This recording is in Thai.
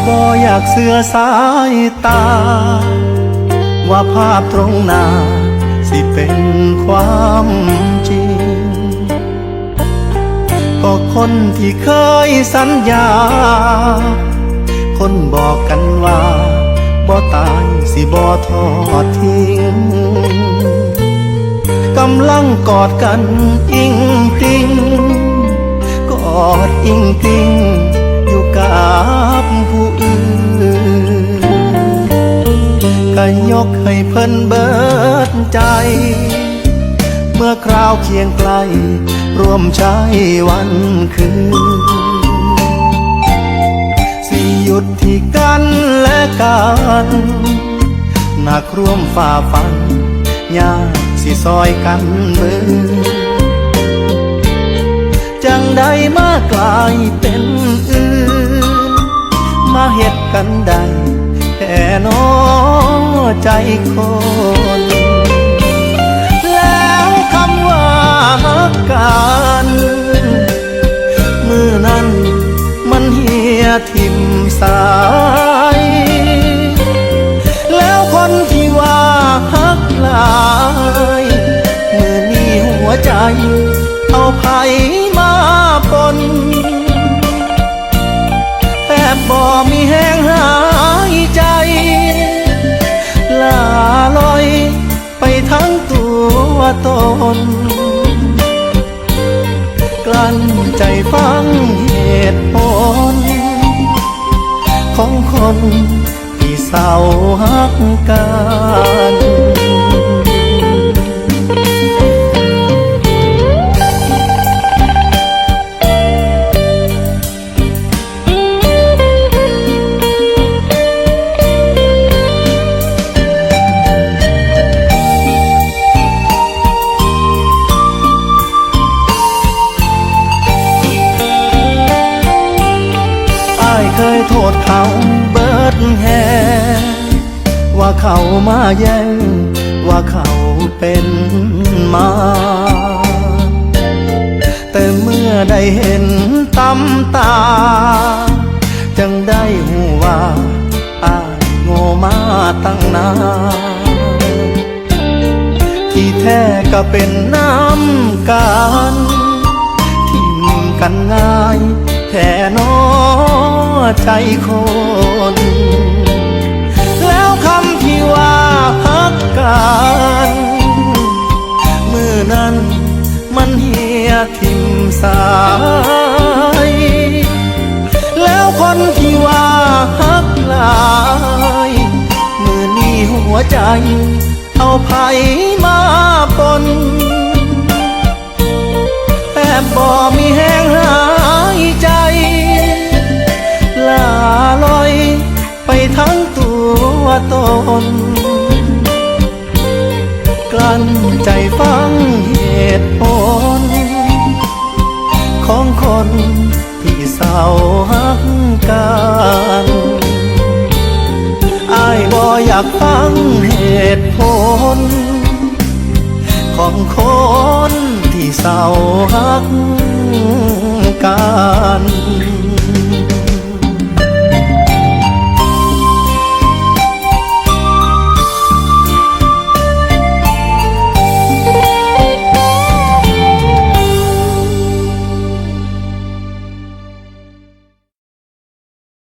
บ่อยากเสือสายตาว่าภาพตรงหน้าสิเป็นความจริงก็คนที่เคยสัญญาคนบอกกันว่าบ่ตายสิบ่ทอดทิ้งกำลังกอดกันอิงติงกอดอิงติงอยู่กับผู้อื่นก็ยกให้เพิ่นเบิดใจเมื่อคราวเคียงไกลร่วมใช้วันคืนสิหยุดที่กันและกันหนักร่วมฝ่าฟันยากสิซอยกันมือจังใดมากลายเป็นอื่นมาเฮ็ดกันได้แค่น้อใจคนแล้วคำว่าฮักกันมือนั้นมันเหี่ยทิ่มสายแล้วคนที่ว่าฮักหลายมือนี้หัวใจเอาไผมาปนแทบบ่มีแห้งหายใจลาลอยไปทั้งตัวตนกลั้นใจฟังเหตุผลของคนที่เศร้าฮักกันเคยโทษเขาเบิดแฮว่าเขามาแย่งว่าเขาเป็นมาแต่เมื่อได้เห็นตำตาจังได้หูว่าอ้ายโง่มาตั้งนานที่แท้ก็เป็นน้ำกันทิ่มกันง่ายแค่น้อใจคนแล้วคำที่ว่าฮักกันมือนั้นมันเหี่ยทิ่มสายแล้วคนที่ว่าฮักหลายมือนี้หัวใจเอาไผมาปนแทบบ่มีแห้งหายใจลาลอยไปทั้งตัวตนกลั้นใจฟังเหตุผลของคนที่เศร้าฮักกันอ้ายบ่อยากฟังเหตุผลของคนที่เศร้าฮักกัน